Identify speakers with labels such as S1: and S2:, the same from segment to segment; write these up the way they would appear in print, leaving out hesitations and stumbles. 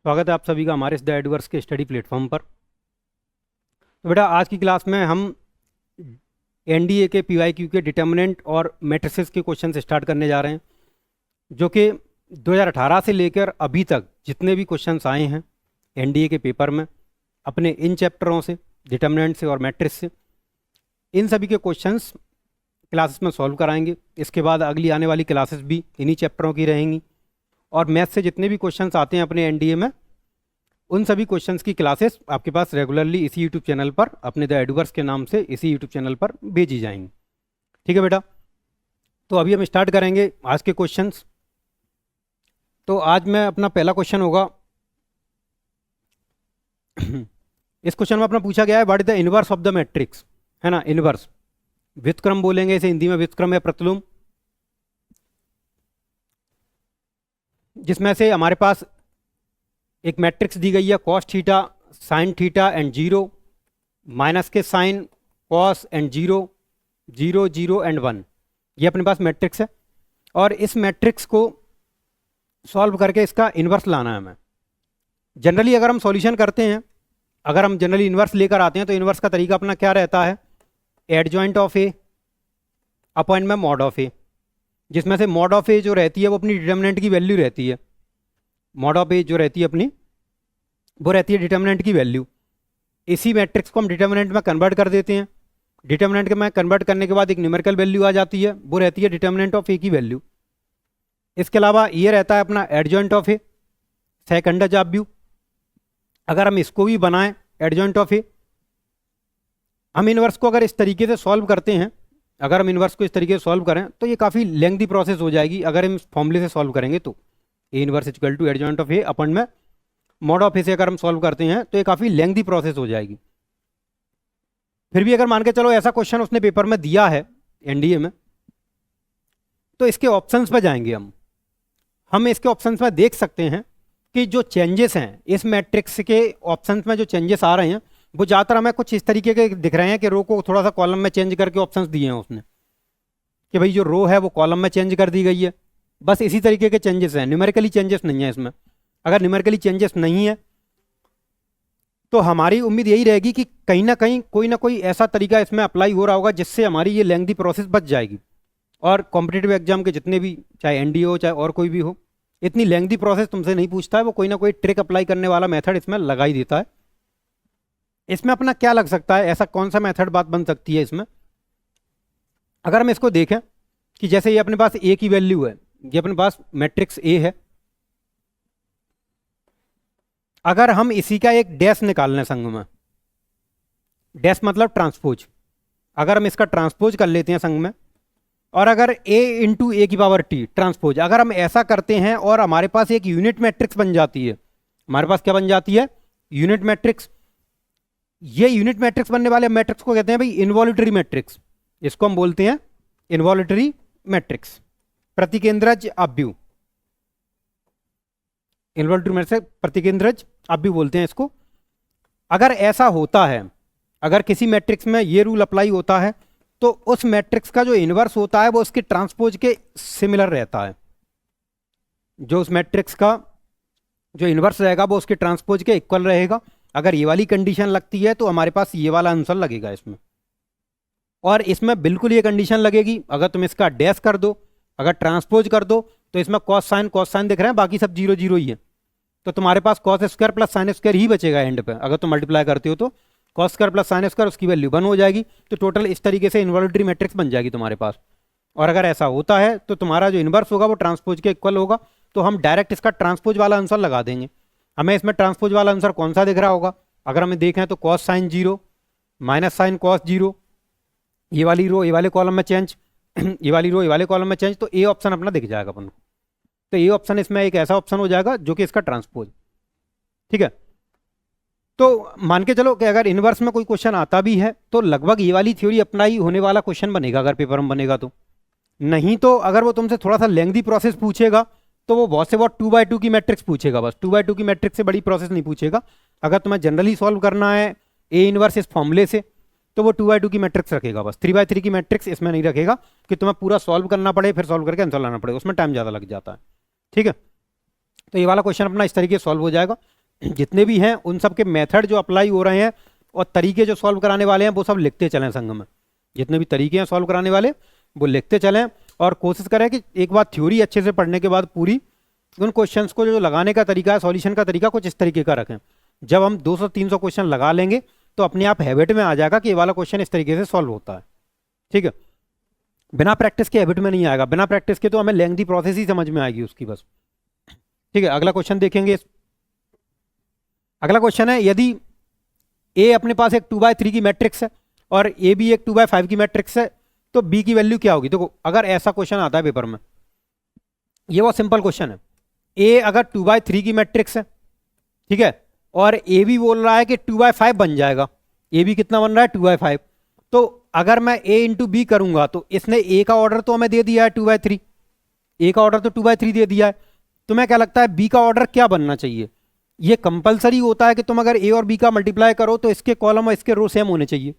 S1: स्वागत है आप सभी का हमारे इस द एडवर्स के स्टडी प्लेटफॉर्म पर। तो बेटा आज की क्लास में हम एनडीए के पीवाईक्यू के डिटर्मिनेंट और मैट्रिसेस के क्वेश्चन स्टार्ट करने जा रहे हैं, जो कि 2018 से लेकर अभी तक जितने भी क्वेश्चंस आए हैं एनडीए के पेपर में अपने इन चैप्टरों से, डिटर्मिनेंट से और मैट्रिस से, इन सभी के क्वेश्चंस क्लासेस में सॉल्व कराएंगे। इसके बाद अगली आने वाली क्लासेस भी इन्हीं चैप्टरों की रहेंगी और मैथ से जितने भी क्वेश्चंस आते हैं अपने एनडीए में उन सभी क्वेश्चंस की क्लासेस आपके पास रेगुलरली इसी यूट्यूब चैनल पर, अपने द एडवर्स के नाम से इसी यूट्यूब चैनल पर भेजी जाएंगी। ठीक है बेटा, तो अभी हम स्टार्ट करेंगे आज के क्वेश्चंस। तो आज मैं अपना पहला क्वेश्चन होगा इस क्वेश्चन में अपना पूछा गया है what is the inverse of the matrix, है ना। इनवर्स व्युत्क्रम बोलेंगे इसे हिंदी में, व्युत्क्रम या प्रतिलोम, जिसमें से हमारे पास एक मैट्रिक्स दी गई है cos theta, sine theta and zero, minus के sine, cos and zero, zero zero and one, ये अपने पास मैट्रिक्स है। और इस मैट्रिक्स को सॉल्व करके इसका इन्वर्स लाना है हमें। जनरली अगर हम सॉल्यूशन करते हैं, अगर हम जनरली इन्वर्स लेकर आते हैं तो इन्वर्स का तरीका अपना क्या रहता है, एडजॉइंट ऑफ ए अपॉन में मॉड ऑफ ए, जिसमें से मॉड ऑफ ए जो रहती है वो अपनी डिटर्मिनेंट की वैल्यू रहती है। मॉड ऑफ ए जो रहती है अपनी वो रहती है डिटर्मिनेंट की वैल्यू। इसी मैट्रिक्स को हम डिटर्मिनेंट में कन्वर्ट कर देते हैं। डिटर्मिनेंट में कन्वर्ट करने के बाद एक न्यूमेरिकल वैल्यू आ जाती है, वो रहती है डिटर्मिनेंट ऑफ ए की वैल्यू। इसके अलावा ये रहता है अपना adjoint of A, second job view. अगर हम इसको भी बनाएं एडजॉइंट ऑफ ए, हम इनवर्स को अगर इस तरीके से सॉल्व करते हैं, अगर हम इनवर्स को इस तरीके से सॉल्व करें तो ये काफ़ी लेंथी प्रोसेस हो जाएगी। अगर हम इस फॉर्मूले से सॉल्व करेंगे तो A inverse equal to adjoint of A upon में मॉड ऑफ ए से अगर हम सॉल्व करते हैं तो ये काफ़ी लेंथी प्रोसेस हो जाएगी। फिर भी अगर मान के चलो ऐसा क्वेश्चन उसने पेपर में दिया है एनडीए में, तो इसके ऑप्शंस पर जाएंगे हम इसके ऑप्शंस में देख सकते हैं कि जो चेंजेस हैं इस मैट्रिक्स के ऑप्शंस में, जो चेंजेस आ रहे हैं वो ज़्यादातर हमें कुछ इस तरीके के दिख रहे हैं कि रो को थोड़ा सा कॉलम में चेंज करके ऑप्शंस दिए हैं उसने, कि भाई जो रो है वो कॉलम में चेंज कर दी गई है। बस इसी तरीके के चेंजेस हैं, न्यूमेरिकली चेंजेस नहीं है इसमें। अगर न्यूमेरिकली चेंजेस नहीं है तो हमारी उम्मीद यही रहेगी कि कहीं ना कहीं कोई ना कोई ऐसा तरीका इसमें अप्लाई हो रहा होगा जिससे हमारी ये लेंथी प्रोसेस बच जाएगी। और कॉम्पिटिटिव एग्जाम के जितने भी, चाहे एनडीए हो चाहे और कोई भी हो, इतनी लेंथी प्रोसेस तुमसे नहीं पूछता है, वो कोई ना कोई ट्रिक अप्लाई करने वाला मेथड इसमें लगा ही देता है। इसमें अपना क्या लग सकता है, ऐसा कौन सा मेथड बात बन सकती है इसमें। अगर हम इसको देखें कि जैसे ये अपने पास ए की वैल्यू है, ये अपने पास मैट्रिक्स ए है, अगर हम इसी का एक डैश निकाल लें संग में, डैश मतलब ट्रांसपोज, अगर हम इसका ट्रांसपोज कर लेते हैं संग में, और अगर a इंटू ए की पावर टी ट्रांसपोज, अगर हम ऐसा करते हैं और हमारे पास एक यूनिट मैट्रिक्स बन जाती है। हमारे पास क्या बन जाती है, यूनिट मैट्रिक्स। ये यूनिट मैट्रिक्स बनने वाले मैट्रिक्स को कहते हैं भाई इनवॉल्यूटरी मैट्रिक्स। इसको हम बोलते हैं इनवॉल्यूटरी मैट्रिक्स, प्रतिकेंद्रज अव्यू, इनवॉल्यूटरी मैट्रिक्स प्रतिकेंद्रज अव्यू बोलते हैं इसको। अगर ऐसा होता है, अगर किसी मैट्रिक्स में ये रूल अप्लाई होता है तो उस मैट्रिक्स का जो इनवर्स होता है वो उसके ट्रांसपोज के सिमिलर रहता है। जो उस मैट्रिक्स का जो इनवर्स रहेगा वो उसके ट्रांसपोज के इक्वल रहेगा। अगर ये वाली कंडीशन लगती है तो हमारे पास ये वाला आंसर लगेगा इसमें। और इसमें बिल्कुल ये कंडीशन लगेगी, अगर तुम इसका डैश कर दो, अगर ट्रांसपोज कर दो, तो इसमें कॉस साइन दिख रहे हैं, बाकी सब जीरो जीरो ही है, तो तुम्हारे पास cos square plus sine square ही बचेगा एंड पे। अगर तुम मल्टीप्लाई करते हो तो cos square plus sine square, उसकी वैल्यू 1 हो जाएगी। तो टोटल इस तरीके से इनवॉल्यूटरी मैट्रिक्स बन जाएगी तुम्हारे पास। और अगर ऐसा होता है तो तुम्हारा जो इनवर्स होगा वो ट्रांसपोज के इक्वल होगा, तो हम डायरेक्ट इसका ट्रांसपोज वाला आंसर लगा देंगे। हमें इसमें ट्रांसपोज वाला आंसर कौन सा दिख रहा होगा, अगर हमें देखें तो cos sine zero minus sine cos zero, ये वाली रो ये वाले कॉलम में चेंज, ये वाली रो ये वाले कॉलम में चेंज, तो ए ऑप्शन अपना दिख जाएगा अपन को। तो ये ऑप्शन इसमें एक ऐसा ऑप्शन हो जाएगा जो कि इसका ट्रांसपोज। ठीक है, तो मान के चलो कि अगर इनवर्स में कोई क्वेश्चन आता भी है तो लगभग ये वाली थ्योरी अप्लाई होने वाला क्वेश्चन बनेगा अगर पेपर में बनेगा तो। नहीं तो अगर वो तुमसे थोड़ा सा लेंथी प्रोसेस पूछेगा तो वो बहुत से बहुत 2x2 की मैट्रिक्स पूछेगा, बस 2x2 की मैट्रिक्स से बड़ी प्रोसेस नहीं पूछेगा। अगर तुम्हें जनरली सॉल्व करना है ए इनवर्स इस फॉर्मूले से तो वो 2x2 की मैट्रिक्स रखेगा, बस 3x3 की मैट्रिक्स इसमें नहीं रखेगा कि तुम्हें पूरा सॉल्व करना पड़े फिर सॉल्व करके आंसर लाना पड़े, उसमें टाइम ज़्यादा लग जाता है। ठीक है, तो ये वाला क्वेश्चन अपना इस तरीके से सॉल्व हो जाएगा। जितने भी हैं उन सब के मेथड जो अप्लाई हो रहे हैं और तरीके जो सॉल्व कराने वाले हैं वो सब लिखते चलें संग में। जितने भी तरीके हैं सॉल्व कराने वाले वो लिखते चलें और कोशिश करें कि एक बार थ्योरी अच्छे से पढ़ने के बाद पूरी उन क्वेश्चंस को जो लगाने का तरीका है, सॉल्यूशन का तरीका कुछ इस तरीके का रखें। जब हम 200-300 क्वेश्चन लगा लेंगे तो अपने आप हैबिट में आ जाएगा कि ये वाला क्वेश्चन इस तरीके से सॉल्व होता है। ठीक है, बिना प्रैक्टिस के हैबिट में नहीं आएगा, बिना प्रैक्टिस के तो हमें लेंथी प्रोसेस ही समझ में आएगी उसकी बस। ठीक है, अगला क्वेश्चन देखेंगे। अगला क्वेश्चन है, यदि ए अपने पास एक 2/3 की मैट्रिक्स है और ए भी एक 2/5 की मैट्रिक्स है तो बी की वैल्यू क्या होगी। देखो अगर ऐसा क्वेश्चन आता है पेपर में, ये बहुत सिंपल क्वेश्चन है। ए अगर 2/3 की मैट्रिक्स है, ठीक है, और ए भी बोल रहा है कि 2/5 बन जाएगा, ए भी कितना बन रहा है 2/5, तो अगर मैं ए इंटू बी करूंगा तो इसने ए का ऑर्डर तो हमें दे दिया है 2/3, ए का ऑर्डर तो 2/3 दे दिया है, तो मैं क्या लगता है बी का ऑर्डर क्या बनना चाहिए। ये कंपलसरी होता है कि तुम अगर ए और बी का मल्टीप्लाई करो तो इसके कॉलम और इसके रो सेम होने चाहिए,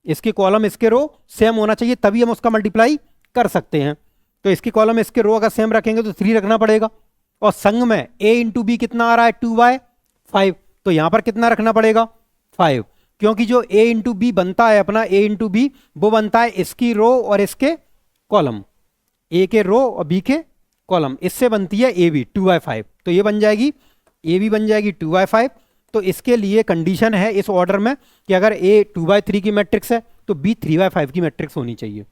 S1: इसके कॉलम इसके रो सेम होना चाहिए, तभी हम उसका मल्टीप्लाई कर सकते हैं। तो इसके कॉलम इसके रो अगर सेम रखेंगे तो 3 रखना पड़ेगा, और संग में ए इंटू बी कितना आ रहा है 2/5, तो यहां पर कितना रखना पड़ेगा 5, क्योंकि जो ए इंटू बी बनता है अपना ए इंटू बी वो बनता है इसकी रो और इसके कॉलम, ए के रो और बी के कॉलम, इससे बनती है ए बी 2/5, तो ये बन जाएगी ए बी बन जाएगी 2/5। तो इसके लिए कंडीशन है इस ऑर्डर में कि अगर ए 2/3 की मैट्रिक्स है तो बी 3/5 की मैट्रिक्स होनी चाहिए।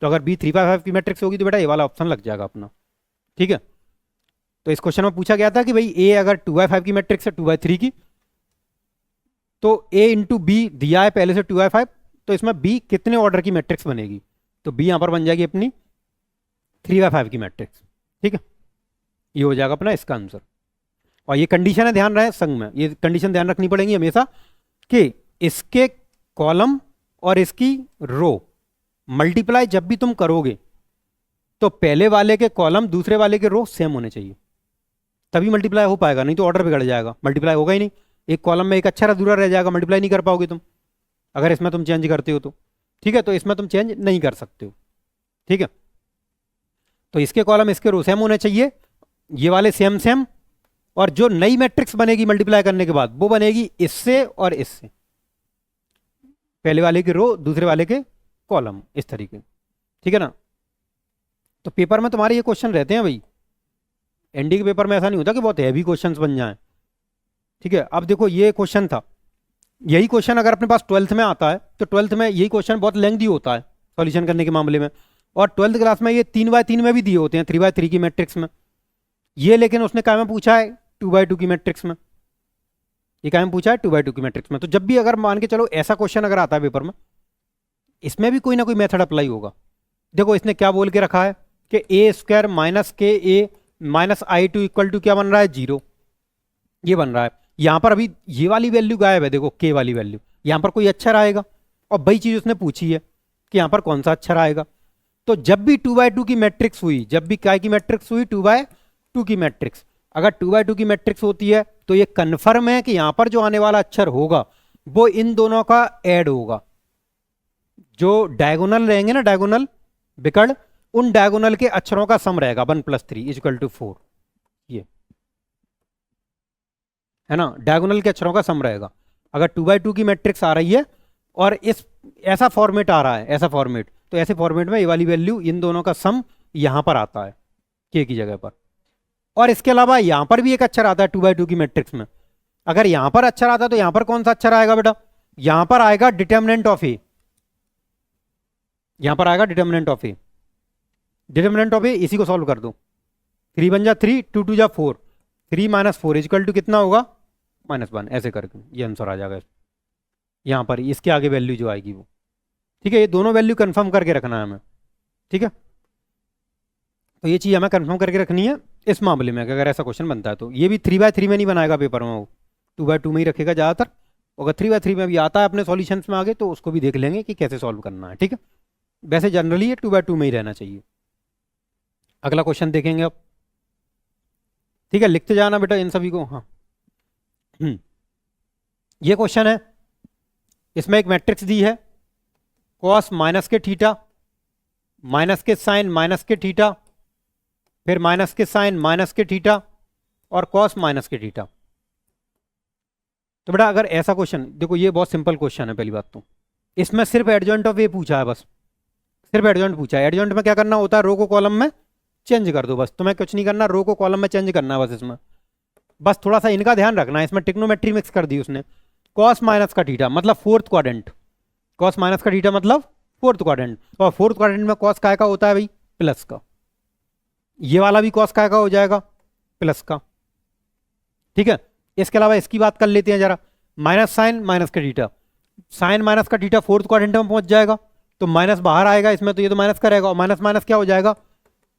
S1: तो अगर बी 3/5 की मैट्रिक्स होगी तो बेटा ये वाला ऑप्शन लग जाएगा अपना। ठीक है, तो इस क्वेश्चन में पूछा गया था कि भाई ए अगर 2/5 की मैट्रिक्स है 2/3 की, तो ए इंटू बी दिया है पहले से 2/5, तो इसमें बी कितने ऑर्डर की मैट्रिक्स बनेगी, तो बी यहां पर बन जाएगी अपनी 3/5 की मैट्रिक्स। ठीक है, ये हो जाएगा अपना इसका आंसर। और ये कंडीशन है, ध्यान रहे संग में, ये कंडीशन ध्यान रखनी पड़ेगी हमेशा कि इसके कॉलम और इसकी रो मल्टीप्लाई जब भी तुम करोगे तो पहले वाले के कॉलम दूसरे वाले के रो सेम होने चाहिए, तभी मल्टीप्लाई हो पाएगा, नहीं तो ऑर्डर बिगड़ जाएगा, मल्टीप्लाई होगा ही नहीं। एक कॉलम में एक अक्षर अधूरा रह जाएगा, मल्टीप्लाई नहीं कर पाओगे तुम, अगर इसमें तुम चेंज करते हो तो। ठीक है, तो इसमें तुम चेंज नहीं कर सकते हो। ठीक है, तो इसके कॉलम इसके रो सेम होने चाहिए, ये वाले सेम सेम, और जो नई मैट्रिक्स बनेगी मल्टीप्लाई करने के बाद वो बनेगी इससे और इससे, पहले वाले के रो दूसरे वाले के कॉलम, इस तरीके। ठीक है ना, तो पेपर में तुम्हारे ये क्वेश्चन रहते हैं भाई, एनडी के पेपर में ऐसा नहीं होता कि बहुत हैवी क्वेश्चंस बन जाएं। ठीक है, अब देखो ये क्वेश्चन था, यही क्वेश्चन अगर अपने पास 12th में आता है तो 12th में यही क्वेश्चन बहुत लेंथी होता है सॉल्यूशन करने के मामले में, और 12th क्लास में ये 3/3 में भी दिए होते हैं, 3/3 की मैट्रिक्स में। ये लेकिन उसने क्या में पूछा है 2/2 की मैट्रिक्स में, ये क्या में पूछा है 2/2 की मैट्रिक्स में। तो जब भी अगर मान के चलो ऐसा क्वेश्चन अगर आता है पेपर में, इसमें भी कोई ना कोई मेथड अप्लाई होगा। देखो इसने क्या बोल के रखा है कि a² माइनस के ए माइनस i2 इक्वल टू क्या बन रहा है 0, ये बन रहा है। यहां पर अभी ये वाली वैल्यू गायब है, देखो k वाली वैल्यू, यहां पर कोई अक्षर आएगा, और वही चीज उसने पूछी है कि यहां पर कौन सा अक्षर आएगा। तो जब भी 2/2 की मैट्रिक्स हुई, जब भी क्या की मैट्रिक्स हुई 2/2 की मैट्रिक्स, अगर 2/2 की मैट्रिक्स होती है तो ये कन्फर्म है कि यहां पर जो आने वाला अक्षर होगा वो इन दोनों का ऐड होगा, जो डायगोनल रहेंगे ना, डायगोनल विकर्ण, उन डायगोनल के अक्षरों का सम रहेगा 1 + 3 = 4, ये है ना, डायगोनल के अक्षरों का सम रहेगा। अगर 2/2 की मैट्रिक्स आ रही है और इस ऐसा फॉर्मेट आ रहा है, ऐसा फॉर्मेट, तो ऐसे फॉर्मेट में ये वाली वैल्यू इन दोनों का सम यहां पर आता है k की जगह पर। और इसके अलावा यहां पर भी एक अक्षर आता है 2/2 की मैट्रिक्स में, अगर यहां पर अक्षर आता है तो यहां पर कौन सा अक्षर आएगा बेटा, यहां पर आएगा डिटर्मिनेंट ऑफ ए, यहां पर आएगा determinant of A, determinant of A, इसी को सॉल्व कर दो, 3 × 3 2 × 4, 3 - 4 = कितना होगा -1, ऐसे करके ये आंसर आ जाएगा यहां पर, इसके आगे वैल्यू जो आएगी वो। ठीक है, ये दोनों वैल्यू कंफर्म करके रखना है हमें। ठीक है, तो ये चीज हमें कंफर्म करके रखनी है इस मामले में, अगर ऐसा क्वेश्चन बनता है तो। ये भी 3/3 में नहीं बनाएगा पेपर में, वो 2/2 में ही रखेगा ज्यादातर। अगर 3/3 में भी आता है अपने सॉल्यूशंस में आगे तो उसको भी देख लेंगे कि कैसे सॉल्व करना है। ठीक है, वैसे जनरली ये 2/2 में ही रहना चाहिए। अगला क्वेश्चन देखेंगे अब। ठीक है, लिखते जाना बेटा इन सभी को। हाँ, ये क्वेश्चन है, इसमें एक मैट्रिक्स दी है, कॉस माइनस के थीटा, माइनस के साइन माइनस के थीटा, फिर माइनस के साइन माइनस के थीटा, और कॉस माइनस के थीटा। तो बेटा अगर ऐसा क्वेश्चन देखो, ये बहुत सिंपल क्वेश्चन है पहली बात तो, इसमें सिर्फ एडजॉइंट ऑफ ए पूछा है, बस सिर्फ एडजॉइंट पूछा है। एडजॉइंट में क्या करना होता है, रो को कॉलम में चेंज कर दो, बस तुम्हें कुछ नहीं करना, रो को कॉलम में चेंज करना है बस इसमें। बस थोड़ा सा इनका ध्यान रखना है, इसमें टिग्नोमेट्री मिक्स कर दी उसने। कॉस माइनस का थीटा मतलब फोर्थ क्वाड्रेंट, कॉस माइनस का थीटा मतलब फोर्थ क्वाड्रेंट, और फोर्थ क्वाड्रेंट में कॉस काय का होता है भाई, प्लस का। ये वाला भी कॉस काय का हो जाएगा, प्लस का। ठीक है, इसके अलावा इसकी बात कर लेते हैं जरा, माइनस साइन माइनस का थीटा, साइन माइनस का थीटा फोर्थ क्वाड्रेंट में पहुंच जाएगा, तो माइनस बाहर आएगा इसमें, तो ये तो माइनस का रहेगा, और माइनस माइनस क्या हो जाएगा,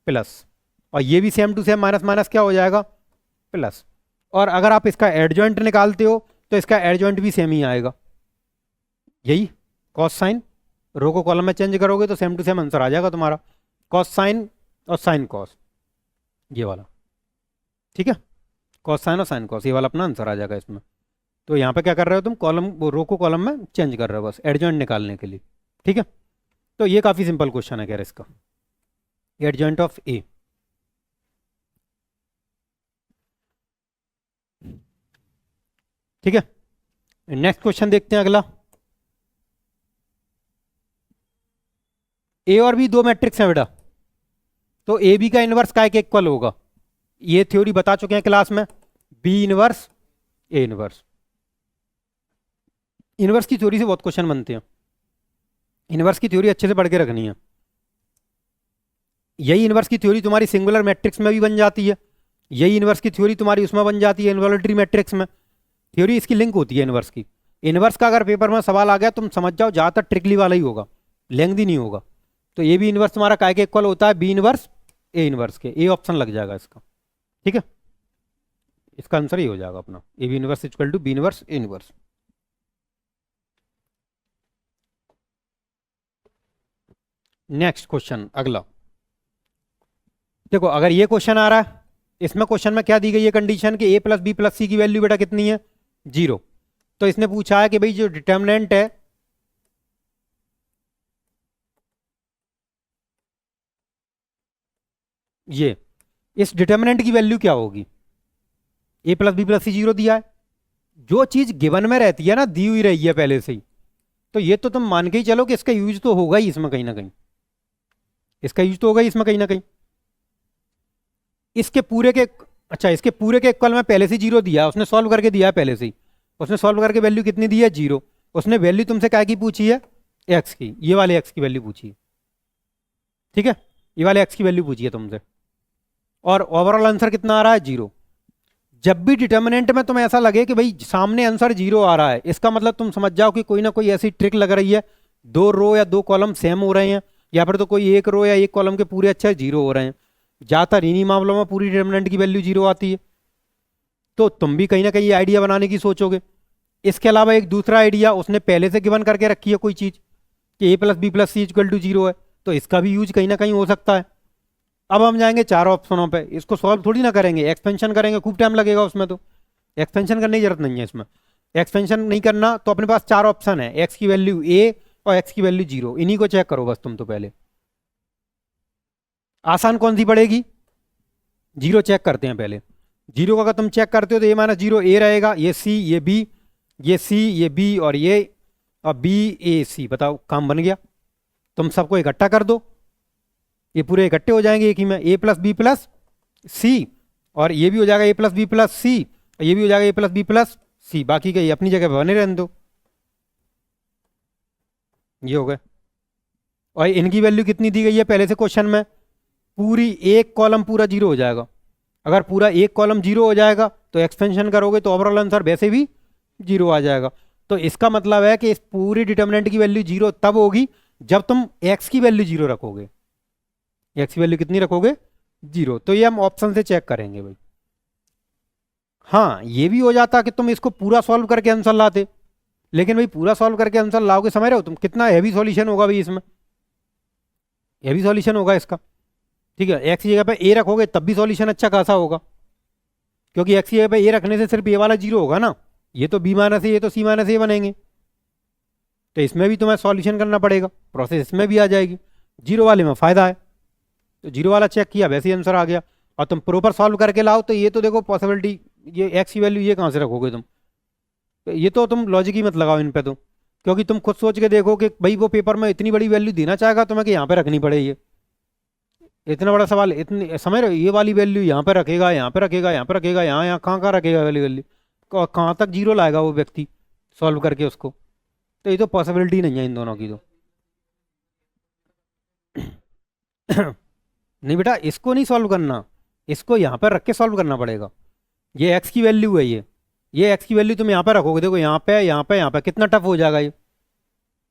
S1: प्लस। और ये भी same to same minus minus क्या हो जाएगा, प्लस। और अगर आप इसका एडजॉइंट निकालते हो तो इसका एडजॉइंट भी सेम ही आएगा, यही कॉस साइन, रो को कॉलम में चेंज करोगे तो सेम टू सेम आंसर आ जाएगा तुम्हारा, कॉस साइन और साइन कॉस, ये वाला। ठीक है, कॉस साइन और साइन कॉस, ये वाला अपना आंसर आ जाएगा इसमें। तो यहाँ पे क्या कर रहे हो तुम, कॉलम रो को कॉलम में चेंज कर रहे हो बस एडजॉइंट निकालने के लिए। ठीक है, तो ये काफ़ी सिंपल क्वेश्चन है, कह रहे इसका एडजॉइंट ऑफ ए। ठीक है, नेक्स्ट क्वेश्चन देखते हैं अगला। ए और बी दो मैट्रिक्स हैं बेटा, तो ए बी का इनवर्स काय के इक्वल होगा, ये थ्योरी बता चुके हैं क्लास में, B inverse A inverse. Inverse की थ्योरी से बहुत क्वेश्चन बनते हैं, इनवर्स की थ्योरी अच्छे से पढ़ के रखनी है। यही इनवर्स की थ्योरी तुम्हारी सिंगुलर मैट्रिक्स में भी बन जाती है, यही इनवर्स की थ्योरी तुम्हारी उसमें बन जाती है इनवॉल्यूटरी मैट्रिक्स में, थ्योरी इसकी लिंक होती है इनवर्स की। इनवर्स का अगर पेपर में सवाल आ गया तुम समझ जाओ ज़्यादातर ट्रिकली वाला ही होगा, लेंथी नहीं होगा। तो ये भी इनवर्स तुम्हारा काय के इक्वल होता है, बी इनवर्स ए इनवर्स के, ए ऑप्शन लग जाएगा इसका। ठीक है, इसका आंसर ही हो जाएगा अपना, A B inverse equal to B inverse A inverse. Next question अगला देखो, अगर ये क्वेश्चन आ रहा है, इसमें क्वेश्चन में क्या दी गई है कंडीशन कि a प्लस बी प्लस सी की वैल्यू बेटा कितनी है, 0। तो इसने पूछा है कि भाई जो डिटर्मिनेंट है ये, इस डिटर्मिनेंट की वैल्यू क्या होगी, a प्लस बी प्लस सी 0 दिया है, जो चीज गिवन में रहती है ना, दी हुई रही है पहले से ही, तो ये तो तुम मान के ही चलो कि इसका यूज तो होगा ही इसमें कहीं ना कहीं, इसका यूज तो होगा ही इसमें कहीं ना कहीं। इसके पूरे के, अच्छा इसके पूरे के इक्वल में पहले से 0 दिया है, उसने सॉल्व करके दिया है पहले से ही, उसने सॉल्व करके वैल्यू कितनी दी है, 0। उसने वैल्यू तुमसे क्या की पूछी है, एक्स की, ये वाले एक्स की वैल्यू पूछी है। ठीक है, ये वाले एक्स की वैल्यू पूछी है तुमसे, और ओवरऑल आंसर कितना आ रहा है, 0। जब भी डिटर्मिनेंट में तुम्हें ऐसा लगे कि भाई सामने आंसर 0 आ रहा है, इसका मतलब तुम समझ जाओ कि कोई ना कोई ऐसी ट्रिक लग रही है, दो रो या दो कॉलम सेम हो रहे हैं, या फिर तो कोई एक रो या एक कॉलम के पूरे अच्छे 0 हो रहे हैं। ज़्यादातर इन्हीं मामलों में पूरी डिटर्मिनेंट की वैल्यू 0 आती है, तो तुम भी कहीं ना कहीं ये आइडिया बनाने की सोचोगे। इसके अलावा एक दूसरा आइडिया उसने पहले से गिवन करके रखी है कोई चीज़ कि a plus B plus C equal to 0 है, तो इसका भी यूज कहीं ना कहीं हो सकता है। अब हम जाएंगे चार ऑप्शनों पे, इसको सॉल्व थोड़ी ना करेंगे, एक्सपेंशन करेंगे, खूब टाइम लगेगा उसमें, तो एक्सपेंशन करने की जरूरत नहीं है इसमें। एक्सपेंशन नहीं करना तो अपने पास चार ऑप्शन है, एक्स की वैल्यू a और एक्स की वैल्यू 0, इन्हीं को चेक करो बस तुम। तो पहले आसान कौन सी पड़ेगी, 0 चेक करते हैं पहले। 0 का अगर तुम चेक करते हो तो a माइनस 0 a रहेगा, ये c ये b, ये c ये b और ये और b a c, बताओ काम बन गया। तुम सबको इकट्ठा कर दो, ये पूरे इकट्ठे हो जाएंगे एक ही में, a प्लस बी प्लस सी, और ये भी हो जाएगा a प्लस बी प्लस सी, ये भी हो जाएगा a प्लस बी प्लस सी, बाकी के ये अपनी जगह पर बने रहने दो, ये हो गए। और इनकी वैल्यू कितनी दी गई है पहले से क्वेश्चन में, पूरी एक कॉलम पूरा 0 हो जाएगा। अगर पूरा एक कॉलम 0 हो जाएगा तो एक्सपेंशन करोगे तो ओवरऑल आंसर वैसे भी 0 आ जाएगा। तो इसका मतलब है कि इस पूरी डिटर्मिनेंट की वैल्यू 0 तब होगी जब तुम x की वैल्यू 0 रखोगे, x की वैल्यू कितनी रखोगे, 0। तो ये हम ऑप्शन से चेक करेंगे भाई। हाँ ये भी हो जाता कि तुम इसको पूरा सॉल्व करके आंसर लाते, लेकिन भाई पूरा सॉल्व करके आंसर लाओगे, समझ रहे हो तुम कितना हैवी सॉल्यूशन होगा भाई, इसमें हैवी सॉल्यूशन होगा इसका। ठीक है, एक्स की जगह पे ए रखोगे तब भी सॉल्यूशन अच्छा खासा होगा, क्योंकि एक्स की जगह पे ए रखने से सिर्फ ये वाला 0 होगा ना, ये तो बी माइनस ए, ये तो सी माइनस ए बनेंगे, तो इसमें भी तुम्हें सॉल्यूशन करना पड़ेगा, प्रोसेस इसमें भी आ जाएगी। 0 वाले में फ़ायदा है, तो 0 वाला चेक किया वैसे ही आंसर आ गया। और तुम प्रॉपर सॉल्व करके लाओ तो ये तो देखो पॉसिबिलिटी, ये एक्स की वैल्यू ये कहाँ से रखोगे तुम, ये तो तुम लॉजिक ही मत लगाओ इन पे तो, क्योंकि तुम खुद सोच के देखो कि भाई वो पेपर में इतनी बड़ी वैल्यू देना चाहेगा तुम्हें कि यहाँ पे रखनी पड़े ये इतना बड़ा सवाल, इतनी समझ रहे हो, ये वाली वैल्यू यहाँ पे रखेगा, यहाँ पे रखेगा, यहाँ पे रखेगा, यहाँ यहाँ कहाँ कहाँ रखेगा वाली वैल्यू, कहाँ तक जीरो लाएगा वो व्यक्ति सॉल्व करके उसको। तो ये तो पॉसिबिलिटी नहीं है इन दोनों की तो। नहीं बेटा, इसको नहीं सॉल्व करना, इसको यहाँ पर रख के सॉल्व करना पड़ेगा। ये एक्स की वैल्यू है, ये एक्स की वैल्यू तुम यहाँ पर रखोगे, देखो यहाँ पे यहाँ पे यहाँ पे, कितना टफ हो जाएगा ये।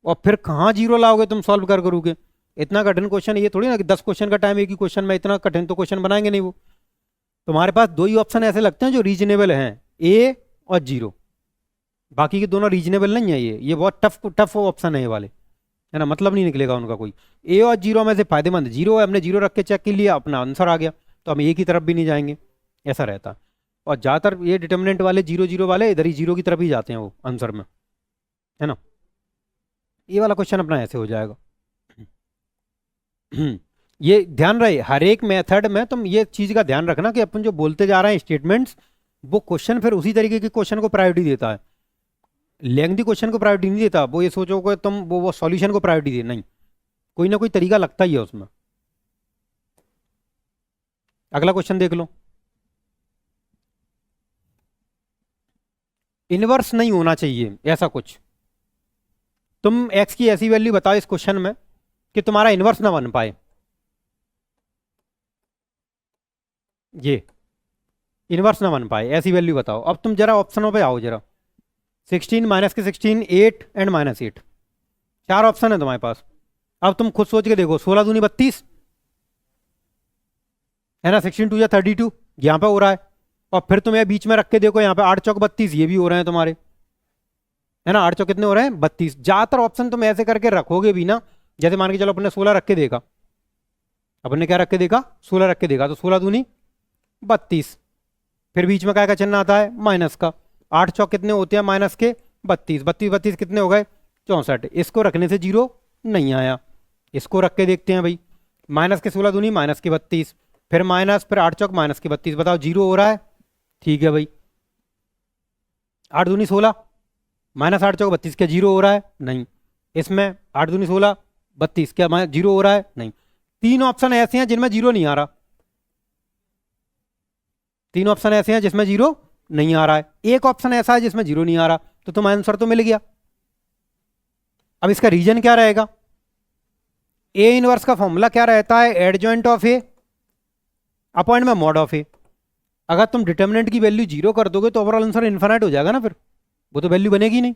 S1: और फिर कहाँ जीरो लाओगे तुम सॉल्व करोगे, इतना कठिन क्वेश्चन ये थोड़ी ना कि 10 क्वेश्चन का टाइम एक ही क्वेश्चन में, इतना कठिन तो क्वेश्चन बनाएंगे नहीं वो। तुम्हारे पास दो ही ऑप्शन ऐसे लगते हैं जो रीजनेबल हैं, ए और जीरो, बाकी के दोनों रीजनेबल नहीं है। ये बहुत टफ टफ ऑप्शन है ये वाले, है ना, मतलब नहीं निकलेगा उनका कोई। ए और जीरो में से फायदेमंद जीरो है, हमने जीरो रख के चेक कर लिया, अपना आंसर आ गया, तो हम ए की तरफ भी नहीं जाएंगे, ऐसा रहता है। और ज़्यादातर ये डिटर्मिनेंट वाले जीरो जीरो वाले इधर ही जीरो की तरफ ही जाते हैं वो आंसर में, है ना। ये वाला क्वेश्चन अपना ऐसे हो जाएगा। ये ध्यान रहे, हर एक मेथड में तुम ये चीज़ का ध्यान रखना कि अपन जो बोलते जा रहे हैं स्टेटमेंट्स, वो क्वेश्चन फिर उसी तरीके के क्वेश्चन को प्रायोरिटी देता है, लेंथी क्वेश्चन को प्रायोरिटी नहीं देता। वो ये सोचो कि तुम वो सॉल्यूशन को प्रायोरिटी दे, नहीं, कोई ना कोई तरीका लगता ही है उसमें। अगला क्वेश्चन देख लो, इनवर्स नहीं होना चाहिए ऐसा कुछ। तुम एक्स की ऐसी वैल्यू बताओ इस क्वेश्चन में कि तुम्हारा इनवर्स ना बन पाए, ये इनवर्स ना बन पाए, ऐसी वैल्यू बताओ। अब तुम जरा ऑप्शनों पे आओ जरा, 16 माइनस के 16, 8 एंड -8, 4 ऑप्शन है तुम्हारे पास। अब तुम खुद सोच के देखो, 16 दूनी 32 है ना, 16 2 या 32 यहाँ पे हो रहा है, और फिर तुम ये बीच में रख के देखो, यहाँ पे 8 चौक 32, ये भी हो रहे हैं तुम्हारे, है ना, 8 चौक कितने हो रहे हैं 32। ज्यादातर ऑप्शन तुम ऐसे करके रखोगे भी ना, जैसे मान के चलो अपने 16 रख के देखा, अपन ने क्या रख के देखा, 16 रख के देखा, तो 16 दूनी 32, फिर बीच में क्या का चिन्ह आता है, माइनस का, 8 चौक कितने होते हैं माइनस के 32, 32 32 कितने हो गए 64। इसको रखने से जीरो नहीं आया, इसको रख के देखते हैं भाई, माइनस के 16 दूनी माइनस के 32, फिर माइनस, फिर 8 चौक माइनस के 32, बताओ जीरो हो रहा है, ठीक है भाई। 8 दूनी 16 माइनस 8 चौक 32, क्या जीरो हो रहा है, नहीं। इसमें 8 दूनी 16 32, क्या जीरो हो रहा है, नहीं। 3 ऑप्शन ऐसे हैं जिनमें जीरो नहीं आ रहा, 3 ऑप्शन ऐसे हैं जिसमें जीरो नहीं आ रहा है, एक ऑप्शन ऐसा है जिसमें जीरो नहीं आ रहा, तो तुम आंसर तो मिल गया। अब इसका रीजन क्या रहेगा, ए इनवर्स का फॉर्मूला क्या रहता है, एडजॉइंट ऑफ ए अपॉन में मॉड ऑफ ए। अगर तुम डिटर्मिनेंट की वैल्यू जीरो कर दोगे तो ओवरऑल आंसर इनफिनिट हो जाएगा ना, फिर वो तो वैल्यू बनेगी नहीं।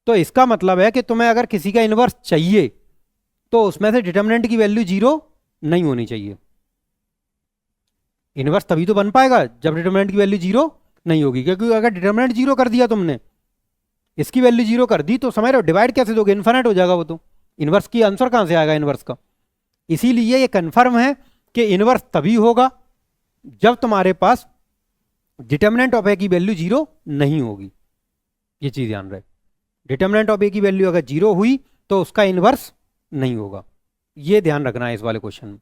S1: तो इसका मतलब है कि तुम्हें अगर किसी का इनवर्स चाहिए तो उसमें से डिटर्मिनेंट की वैल्यू जीरो नहीं होनी चाहिए। इनवर्स तभी तो बन पाएगा जब डिटर्मिनेंट की वैल्यू जीरो नहीं होगी, क्योंकि अगर डिटर्मिनेंट जीरो कर दिया तुमने, इसकी वैल्यू जीरो कर दी, तो समझ रहे हो डिवाइड कैसे दोगे, इनफिनिट हो जाएगा वो तो, इनवर्स की आंसर कहां से आएगा इनवर्स का। इसीलिए ये कंफर्म है कि इनवर्स तभी होगा जब तुम्हारे पास डिटर्मिनेंट ऑफ ए की वैल्यू जीरो नहीं होगी, ये चीज ध्यान रहे। डिटर्मिनेंट ऑफ ए की वैल्यू अगर जीरो हुई तो उसका इनवर्स नहीं होगा, ये ध्यान रखना है इस वाले क्वेश्चन में।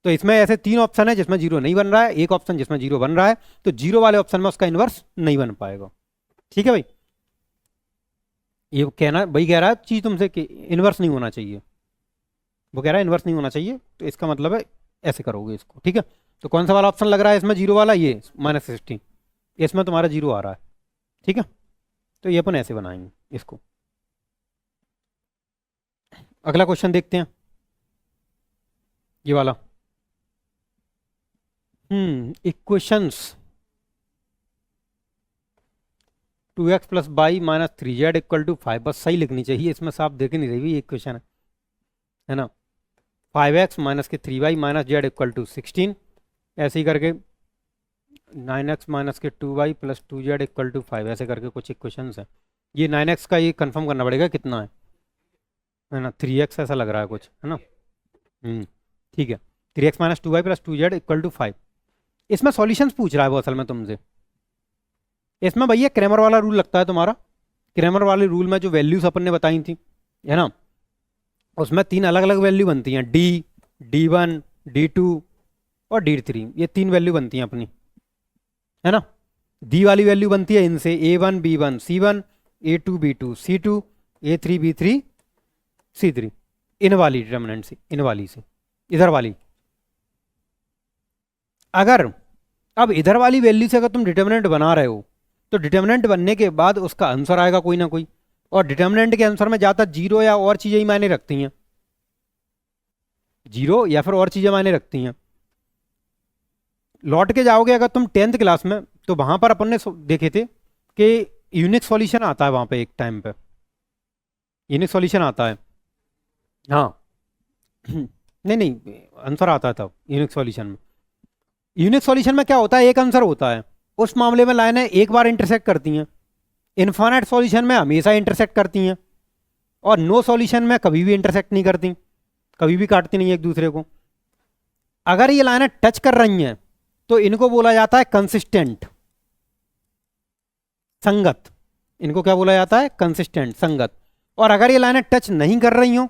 S1: तो इसमें ऐसे 3 ऑप्शन है जिसमें जीरो नहीं बन रहा है, एक ऑप्शन जिसमें जीरो बन रहा है, तो जीरो वाले ऑप्शन में उसका इनवर्स नहीं बन पाएगा, ठीक है भाई। ये कहना भाई कह रहा है चीज तुमसे कि इनवर्स नहीं होना चाहिए, वो कह रहा है इनवर्स नहीं होना चाहिए, तो इसका मतलब है ऐसे करोगे इसको, ठीक है। तो कौन सा वाला ऑप्शन लग रहा है इसमें जीरो वाला, ये -16, इसमें तुम्हारा जीरो आ रहा है, ठीक है। तो ये अपन ऐसे बनाएंगे इसको। अगला क्वेश्चन देखते हैं, ये वाला। इक्वेशंस 2x + y - 3z = 5, बस सही लिखनी चाहिए, इसमें साफ देख नहीं रही इक्वेशन है ना। 5x - 3y - z = 16, ऐसे ही करके 9x - 2y + 2z = 5, ऐसे करके कुछ इक्वेशंस है। ये 9x का ये कंफर्म करना पड़ेगा कितना है ना, 3x ऐसा लग रहा है कुछ, है ना। ठीक है, 3x - 2y + 2z = 5। इसमें सॉल्यूशंस पूछ रहा है वो असल में तुमसे। इसमें भैया क्रैमर वाला रूल लगता है तुम्हारा, क्रैमर वाले रूल में जो वैल्यूज अपन ने बताई थी, है ना, उसमें 3 अलग अलग वैल्यू बनती हैं, d, d1, d2 और d3, ये 3 वैल्यू बनती हैं अपनी, है ना। दी वाली वैल्यू बनती है इनसे A1 B1 C1 A2 B2 C2 A3 B3 C3, इन वाली डिटर्मिनेंट से, इन वाली से, इधर वाली। अगर अब इधर वाली वैल्यू से अगर तुम डिटर्मिनेंट बना रहे हो तो डिटर्मिनेंट बनने के बाद उसका आंसर आएगा कोई ना कोई, और डिटर्मिनेंट के आंसर में ज़्यादा जीरो या और चीज़ें ही मायने रखती हैं, जीरो या फिर और चीज़ें मायने रखती हैं। लौट के जाओगे अगर तुम 10th क्लास में, तो वहां पर अपन ने देखे थे कि यूनिक सॉल्यूशन आता है वहां पे, एक टाइम पे यूनिक सॉल्यूशन आता है। हाँ नहीं नहीं, आंसर आता था यूनिक सॉल्यूशन में। यूनिक सॉल्यूशन में क्या होता है, एक आंसर होता है, उस मामले में लाइनें एक बार इंटरसेक्ट करती हैं। इनफाइनाइट सॉल्यूशन में हमेशा इंटरसेक्ट करती हैं, और नो सॉल्यूशन में कभी भी इंटरसेक्ट नहीं करती, कभी भी काटती नहीं एक दूसरे को। अगर ये लाइनें टच कर रही हैं तो इनको बोला जाता है कंसिस्टेंट, संगत। इनको क्या बोला जाता है, कंसिस्टेंट, संगत। और अगर ये लाइनें टच नहीं कर रही हो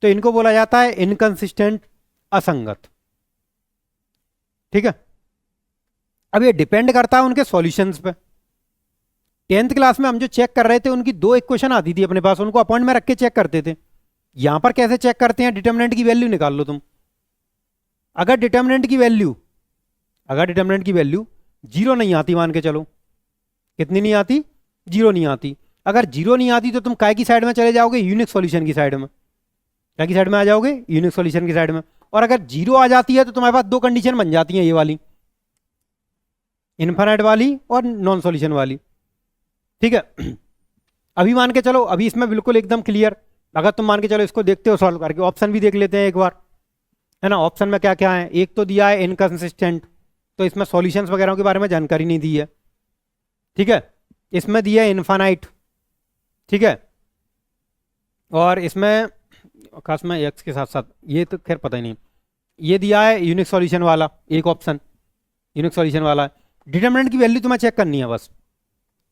S1: तो इनको बोला जाता है इनकंसिस्टेंट, असंगत। ठीक है, अब ये डिपेंड करता है उनके सॉल्यूशंस पे। 10th क्लास में हम जो चेक कर रहे थे उनकी दो इक्वेशन आती थी अपने पास, उनको अपॉइंट में रख के चेक करते थे। यहां पर कैसे चेक करते हैं, डिटर्मिनेंट की वैल्यू निकाल लो तुम। अगर डिटर्मिनेंट की वैल्यू जीरो नहीं आती, मान के चलो, कितनी नहीं आती, जीरो नहीं आती। अगर जीरो नहीं आती तो तुम काय की साइड में चले जाओगे, यूनिक सॉल्यूशन की साइड में। काय की साइड में आ जाओगे, यूनिक सॉल्यूशन की साइड में। और अगर जीरो आ जाती है तो तुम्हारे पास दो कंडीशन बन जाती हैं, ये वाली इनफाइनाइट वाली और नॉन सॉल्यूशन वाली। ठीक है, अभी मान के चलो, अभी इसमें बिल्कुल एकदम क्लियर। अगर तुम मान के चलो इसको देखते हो सॉल्व करके, ऑप्शन भी देख लेते हैं एक बार, है ना। ऑप्शन में क्या क्या है, एक तो दिया है इनकंसिस्टेंट, तो इसमें सॉल्यूशंस वगैरह के बारे में जानकारी नहीं दी है। ठीक है, इसमें दिया है इनफाइनाइट, ठीक है, और इसमें खास में एक्स के साथ साथ ये तो खैर पता ही नहीं। ये दिया है यूनिक सॉल्यूशन वाला, एक ऑप्शन यूनिक सॉल्यूशन वाला है। डिटर्मिनेंट की वैल्यू तुम्हें चेक करनी है, बस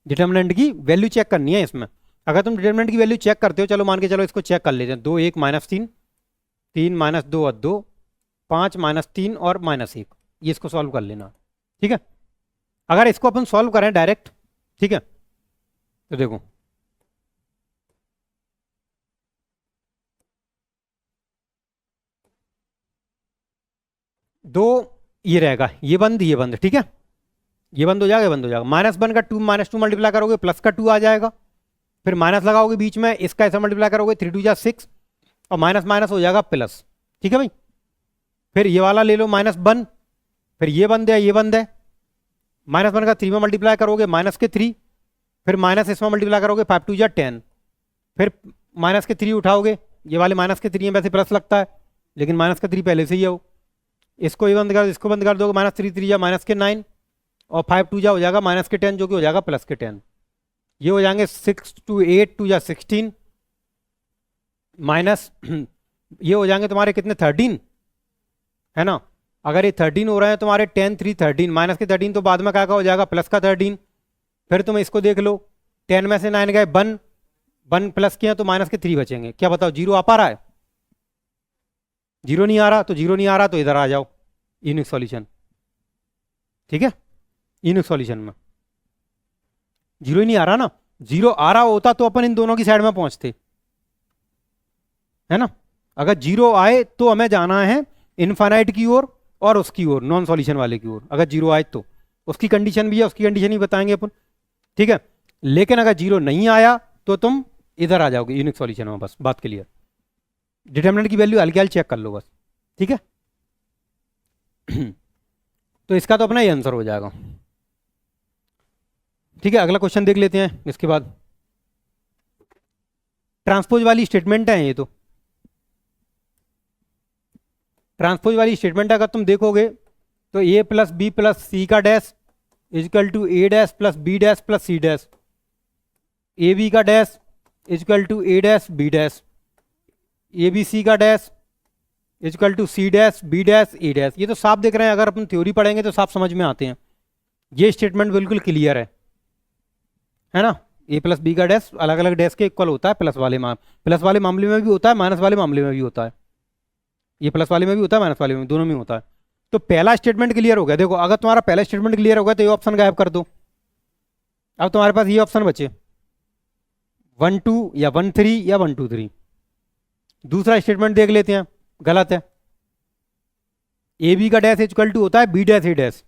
S1: डिटर्मिनेंट की वैल्यू चेक करनी है इसमें। अगर तुम डिटर्मिनेंट की वैल्यू चेक करते हो, चलो मान के चलो इसको चेक कर लेते हैं। 2 1 -3, 3 -2 और 2, 5 -3 और -1, ये इसको सॉल्व कर लेना। ठीक है, अगर इसको अपन सॉल्व करें डायरेक्ट, ठीक है, तो देखो दो ये रहेगा, ये बंद, ठीक है, ये बंद हो जाएगा, ये बंद हो जाएगा। -1 का 2 -2 मल्टीप्लाई करोगे, प्लस का 2 आ जाएगा, फिर माइनस लगाओगे बीच में, इसका ऐसा मल्टीप्लाई करोगे, 3 2 6, और माइनस माइनस हो जाएगा प्लस। ठीक है भाई, फिर ये वाला ले लो -1, फिर ये बंद है, ये बंद है। -1 का 3 में मल्टीप्लाई करोगे, माइनस के 3, फिर माइनस इसमें मल्टीप्लाई करोगे, 5 2 10, फिर माइनस के 3 उठाओगे, ये वाले माइनस के 3 है, वैसे प्लस लगता है लेकिन माइनस का 3 पहले से ही है वो। इसको ये बंद कर, इसको बंद कर दोगे, -3 3 या माइनस के 9, और 5 2 जा हो जाएगा माइनस के 10, जो कि हो जाएगा प्लस के 10। ये हो जाएंगे 6 2 8 2 या 16, माइनस ये हो जाएंगे तुम्हारे कितने, 13, है ना। अगर ये 13 हो रहे हैं तुम्हारे 10 3 13, माइनस के 13 तो बाद में क्या हो जाएगा, प्लस का 13। फिर तुम इसको देख लो, 10 में से 9 गए, 1 प्लस किया तो माइनस के 3 बचेंगे। क्या बताओ, जीरो आ पा रहा है, जीरो नहीं आ रहा, तो जीरो नहीं आ रहा तो इधर आ जाओ, यूनिक सॉल्यूशन। ठीक है, यूनिक सॉल्यूशन में जीरो ही नहीं आ रहा ना, जीरो आ रहा होता तो अपन इन दोनों की साइड में पहुंचते, है ना। अगर जीरो आए तो हमें जाना है इनफाइनाइट की ओर और उसकी ओर, नॉन सॉल्यूशन वाले की ओर। अगर जीरो आए तो उसकी कंडीशन भी है, उसकी कंडीशन ही बताएंगे अपन। ठीक है, लेकिन अगर जीरो नहीं आया तो तुम इधर आ जाओगे यूनिक सॉल्यूशन में, बस बात क्लियर। डिटर्मिनेंट की वैल्यू हल्की हल्की चेक कर लो बस, ठीक है। तो इसका तो अपना ही आंसर हो जाएगा। ठीक है, अगला क्वेश्चन देख लेते हैं इसके बाद। ट्रांसपोज वाली स्टेटमेंट है ये, तो ट्रांसपोज वाली स्टेटमेंट अगर तुम देखोगे तो a plus B plus C का dash equal to A dash plus B dash plus C dash, A B का dash equal to A dash B dash, A B C का dash equal to C dash B dash A dash. ये तो साफ देख रहे हैं, अगर अपन theory पढ़ेंगे तो साफ समझ में आते हैं। ये स्टेटमेंट बिल्कुल क्लियर है ना। ए प्लस बी का डैश अलग अलग डैश के इक्वल होता है, प्लस वाले मामले में भी होता है, माइनस वाले मामले में भी होता है। ये प्लस वाले में भी होता है, माइनस वाले में, दोनों में होता है। तो पहला स्टेटमेंट क्लियर हो गया। देखो, अगर तुम्हारा पहला स्टेटमेंट क्लियर हो गया तो ये ऑप्शन गायब कर दो, अब तुम्हारे पास ये ऑप्शन बचे 1 2 या 1 3 या 1 2 3। दूसरा स्टेटमेंट देख लेते हैं, गलत है। ए बी का डैश इक्वल टू होता है बी डैश ए डैश,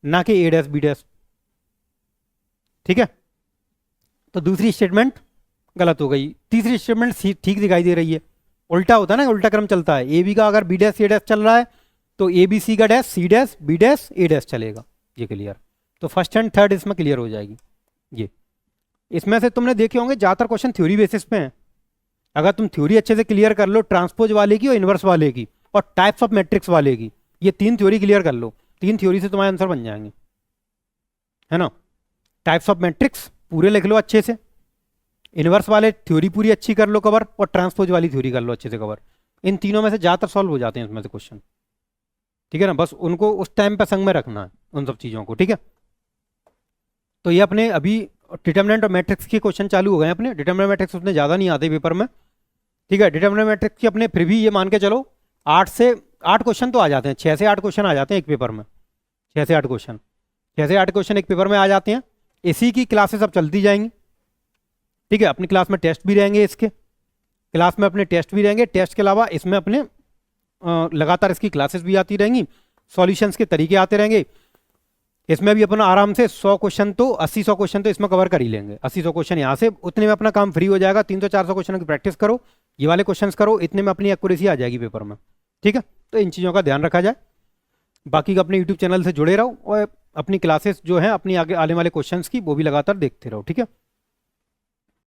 S1: ना कि ए डैश बी डैश। ठीक है, तो दूसरी स्टेटमेंट गलत हो गई। तीसरी स्टेटमेंट ठीक दिखाई दे रही है। उल्टा होता है ना, उल्टा क्रम चलता है। ए बी का अगर बी डैश ए डैश चल रहा है तो ए बी सी का dash C dash B dash A dash चलेगा। ये क्लियर, तो फर्स्ट एंड थर्ड इसमें क्लियर हो जाएगी। ये इसमें से तुमने देखे होंगे ज़्यादातर क्वेश्चन थ्योरी बेसिस पे हैं। अगर तुम थ्योरी अच्छे से क्लियर कर लो ट्रांसपोज वाले की और इनवर्स वाले की और टाइप्स ऑफ मैट्रिक्स वाले की, ये 3 थ्योरी क्लियर कर लो, 3 थ्योरी से तुम्हारे आंसर बन जाएंगे, है ना। टाइप्स ऑफ मैट्रिक्स पूरे लिख लो अच्छे से, इनवर्स वाले थ्योरी पूरी अच्छी कर लो कवर, और ट्रांसपोज वाली थ्योरी कर लो अच्छे से कवर। इन तीनों में से ज़्यादातर सॉल्व हो जाते हैं इसमें से क्वेश्चन। ठीक है ना, बस उनको उस टाइम पर संग में रखना है उन सब चीज़ों को। ठीक है, तो ये अपने अभी डिटर्मिनेंट और मैट्रिक्स के क्वेश्चन चालू हो गए हैं अपने। डिटर्मिनेंट मैट्रिक्स उतने ज़्यादा नहीं आते पेपर में। ठीक है, डिटर्मिनेंट मैट्रिक्स की अपने फिर भी ये मान के चलो 8 क्वेश्चन तो आ जाते हैं, 6 से 8 क्वेश्चन आ जाते हैं एक पेपर में। 6 से 8 क्वेश्चन, 6 से 8 क्वेश्चन एक पेपर में आ जाते हैं। इसी की क्लासेस अब चलती जाएंगी। ठीक है, अपनी क्लास में टेस्ट भी रहेंगे, इसके क्लास में अपने टेस्ट भी रहेंगे। टेस्ट के अलावा इसमें अपने लगातार इसकी क्लासेस भी आती रहेंगी, सॉल्यूशंस के तरीके आते रहेंगे। इसमें भी अपना आराम से 100 क्वेश्चन तो 80-100 क्वेश्चन तो इसमें कवर कर ही लेंगे। 80-100 क्वेश्चन यहाँ से, उतने में अपना काम फ्री हो जाएगा। 300-400 क्वेश्चन की प्रैक्टिस करो, ये वाले क्वेश्चंस करो, इतने में अपनी एक्यूरेसी आ जाएगी पेपर में। ठीक है, तो इन चीज़ों का ध्यान रखा जाए। बाकी का अपने यूट्यूब चैनल से जुड़े रहो और अपनी क्लासेस जो हैं अपनी आगे आने वाले क्वेश्चंस की वो भी लगातार देखते रहो। ठीक है।